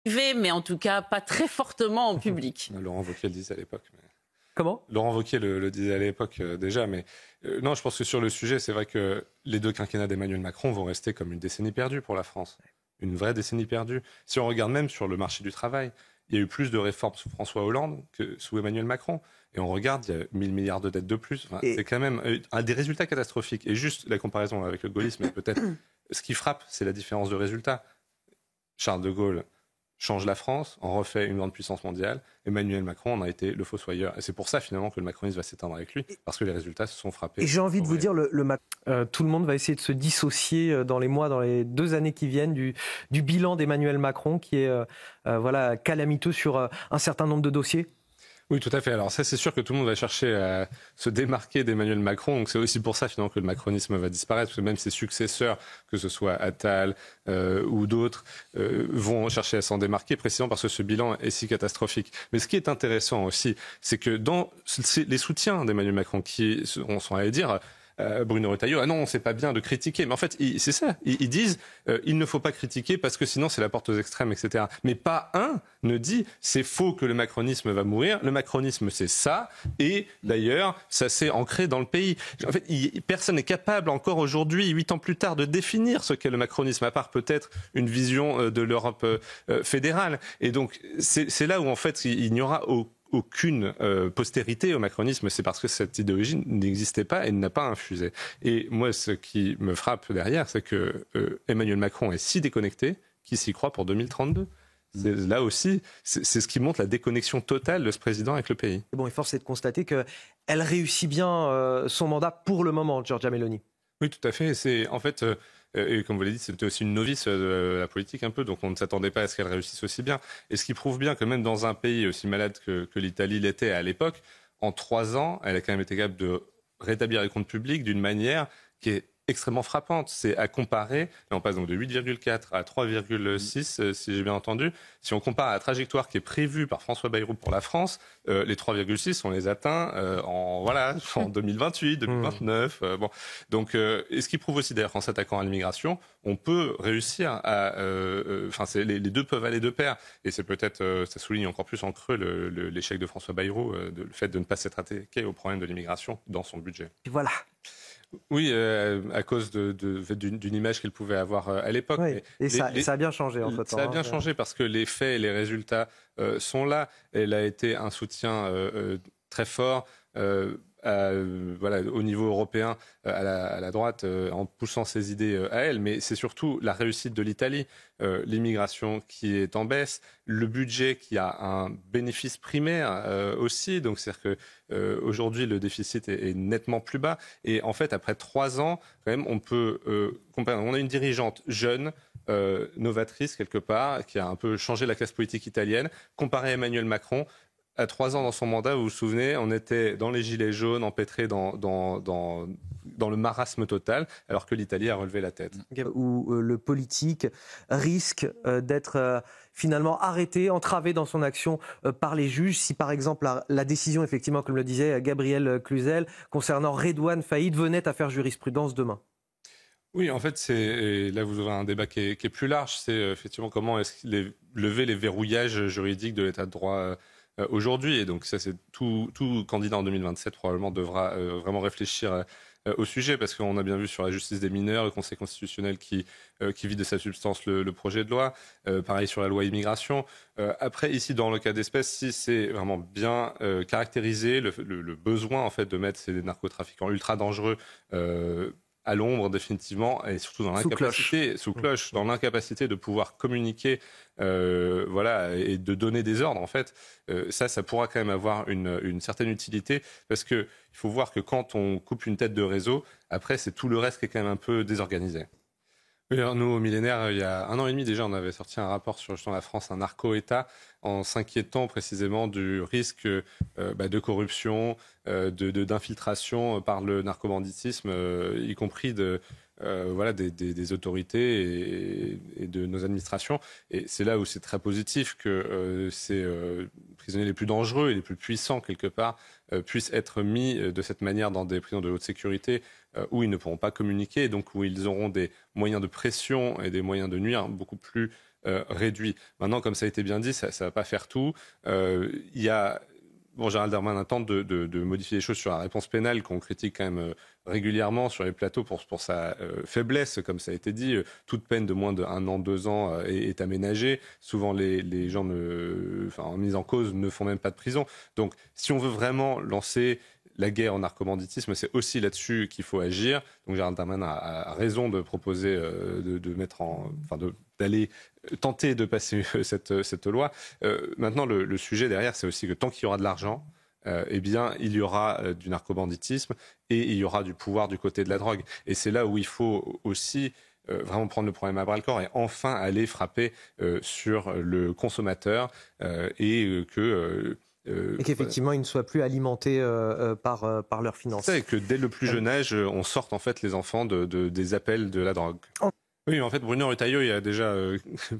privé, mais en tout cas pas très fortement en public. Laurent Wauquiez le disait à l'époque. Mais... Comment ? Laurent Wauquiez le disait à l'époque déjà, mais non, je pense que sur le sujet, c'est vrai que les 2 quinquennats d'Emmanuel Macron vont rester comme une décennie perdue pour la France. Une vraie décennie perdue. Si on regarde même sur le marché du travail, il y a eu plus de réformes sous François Hollande que sous Emmanuel Macron. Et on regarde, il y a 1000 milliards de dettes de plus. Enfin, c'est quand même des résultats catastrophiques. Et juste la comparaison avec le gaullisme, et peut-être ce qui frappe, c'est la différence de résultats. Charles de Gaulle change la France, en refait une grande puissance mondiale. Emmanuel Macron en a été le fossoyeur. Et c'est pour ça, finalement, que le macronisme va s'éteindre avec lui, parce que les résultats se sont frappés. Et j'ai envie de vous dire, tout le monde va essayer de se dissocier dans les 2 années qui viennent du bilan d'Emmanuel Macron, qui est calamiteux sur un certain nombre de dossiers. Oui, tout à fait. Alors ça, c'est sûr que tout le monde va chercher à se démarquer d'Emmanuel Macron. Donc c'est aussi pour ça, finalement, que le macronisme va disparaître. Parce que même ses successeurs, que ce soit Attal ou d'autres, vont chercher à s'en démarquer, précisément parce que ce bilan est si catastrophique. Mais ce qui est intéressant aussi, c'est que dans les soutiens d'Emmanuel Macron, qui sont allés dire... Bruno Retailleau, ah non, c'est pas bien de critiquer. Mais en fait, c'est ça. Ils disent, il ne faut pas critiquer parce que sinon c'est la porte aux extrêmes, etc. Mais pas un ne dit, c'est faux que le macronisme va mourir. Le macronisme, c'est ça. Et d'ailleurs, ça s'est ancré dans le pays. En fait, personne n'est capable encore aujourd'hui, 8 ans plus tard, de définir ce qu'est le macronisme, à part peut-être une vision de l'Europe fédérale. Et donc, c'est là où en fait, il n'y aura aucune postérité au macronisme, c'est parce que cette idéologie n'existait pas et n'a pas infusé. Et moi, ce qui me frappe derrière, c'est que Emmanuel Macron est si déconnecté qu'il s'y croit pour 2032. Là aussi, c'est ce qui montre la déconnexion totale de ce président avec le pays. Et bon, et force est de constater qu'elle réussit bien son mandat pour le moment, Giorgia Meloni. Oui, tout à fait. C'est en fait... Et comme vous l'avez dit, c'était aussi une novice de la politique un peu, donc on ne s'attendait pas à ce qu'elle réussisse aussi bien. Et ce qui prouve bien que même dans un pays aussi malade que l'Italie l'était à l'époque, en 3 ans, elle a quand même été capable de rétablir les comptes publics d'une manière qui est extrêmement frappante. C'est à comparer, et on passe donc de 8,4 à 3,6, si j'ai bien entendu. Si on compare à la trajectoire qui est prévue par François Bayrou pour la France, les 3,6, on les atteint en 2028, 2029. Bon. Donc, et ce qui prouve aussi d'ailleurs qu'en s'attaquant à l'immigration, on peut réussir à... les 2 peuvent aller de pair. Et c'est peut-être, ça souligne encore plus en creux l'échec de François Bayrou, le fait de ne pas s'être attaqué au problème de l'immigration dans son budget. Voilà. Oui, à cause d'une image qu'il pouvait avoir à l'époque. Oui, et ça a bien changé entre-temps. Ça a bien changé parce que les faits et les résultats sont là. Elle a été un soutien très fort au niveau européen à la droite en poussant ses idées à elle. Mais c'est surtout la réussite de l'Italie, l'immigration qui est en baisse, le budget qui a un bénéfice primaire aussi. Donc c'est-à-dire que aujourd'hui le déficit est nettement plus bas. Et en fait, après 3 ans, quand même, on peut comparer. On a une dirigeante jeune, novatrice quelque part, qui a un peu changé la classe politique italienne, comparée à Emmanuel Macron. À 3 ans dans son mandat, vous vous souvenez, on était dans les gilets jaunes, empêtrés dans le marasme total, alors que l'Italie a relevé la tête. Où le politique risque d'être finalement arrêté, entravé dans son action par les juges. Si par exemple la décision, effectivement, comme le disait Gabriel Cluzel, concernant Redouane Faïd venait à faire jurisprudence demain. Oui, en fait, là vous aurez un débat qui est plus large. C'est effectivement comment est-ce lever les verrouillages juridiques de l'état de droit aujourd'hui. Et donc ça, c'est tout candidat en 2027 probablement devra vraiment réfléchir au sujet, parce qu'on a bien vu sur la justice des mineurs, le Conseil constitutionnel qui vide de sa substance le projet de loi. Pareil sur la loi immigration. Après, ici, dans le cas d'espèce, si c'est vraiment bien caractérisé le besoin en fait de mettre ces narcotrafiquants ultra dangereux à l'ombre définitivement, et surtout dans l'incapacité, sous cloche, dans l'incapacité de pouvoir communiquer, et de donner des ordres, en fait, ça pourra quand même avoir une certaine utilité, parce que il faut voir que quand on coupe une tête de réseau, après c'est tout le reste qui est quand même un peu désorganisé. Oui, alors nous, au Millénaire, il y a 1 an et demi déjà, on avait sorti un rapport sur justement la France, un narco-État, en s'inquiétant précisément du risque de corruption, d'infiltration par le narcobanditisme, y compris des autorités et de nos administrations. Et c'est là où c'est très positif que ces prisonniers les plus dangereux et les plus puissants, quelque part, puissent être mis de cette manière dans des prisons de haute sécurité où ils ne pourront pas communiquer, donc où ils auront des moyens de pression et des moyens de nuire beaucoup plus réduit. Maintenant, comme ça a été bien dit, ça ne va pas faire tout. Il y a... Bon, Gérald Darmanin tente de modifier les choses sur la réponse pénale qu'on critique quand même régulièrement sur les plateaux pour sa faiblesse, comme ça a été dit. Toute peine de moins d'1 an, 2 ans est aménagée. Souvent, les gens en mise en cause ne font même pas de prison. Donc, si on veut vraiment lancer la guerre au narcobanditisme, c'est aussi là-dessus qu'il faut agir. Donc Gérald Darmanin a raison de proposer d'aller tenter de passer cette loi. Maintenant, le sujet derrière, c'est aussi que tant qu'il y aura de l'argent, eh bien, il y aura du narcobanditisme et il y aura du pouvoir du côté de la drogue. Et c'est là où il faut aussi vraiment prendre le problème à bras-le-corps et enfin aller frapper sur le consommateur et qu'effectivement, ils ne soient plus alimentés par leurs finances. C'est que dès le plus jeune âge, on sorte en fait les enfants des appels de la drogue. Oui, en fait, Bruno Retailleau, il y a déjà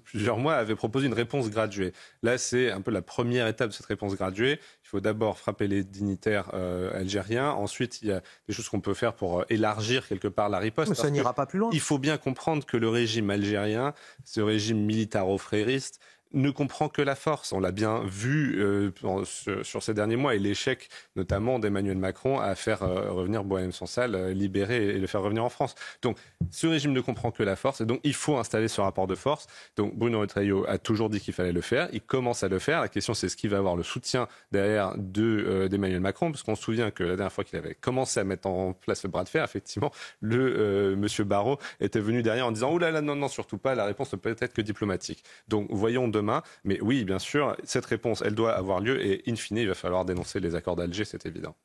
plusieurs mois, avait proposé une réponse graduée. Là, c'est un peu la première étape de cette réponse graduée. Il faut d'abord frapper les dignitaires algériens. Ensuite, il y a des choses qu'on peut faire pour élargir quelque part la riposte. Mais ça n'ira pas plus loin. Il faut bien comprendre que le régime algérien, ce régime militaro-frériste, ne comprend que la force. On l'a bien vu sur ces derniers mois et l'échec notamment d'Emmanuel Macron à faire revenir Boualem Sansal, libérer et le faire revenir en France. Donc ce régime ne comprend que la force et donc il faut installer ce rapport de force. Donc Bruno Retailleau a toujours dit qu'il fallait le faire. Il commence à le faire. La question c'est est-ce qu'il va avoir le soutien derrière d'Emmanuel Macron, parce qu'on se souvient que la dernière fois qu'il avait commencé à mettre en place le bras de fer, effectivement, monsieur Barrot était venu derrière en disant « Ouh là là, non, surtout pas, la réponse ne peut être que diplomatique ». Donc voyons demain. Mais oui, bien sûr, cette réponse, elle doit avoir lieu et in fine, il va falloir dénoncer les accords d'Alger, c'est évident.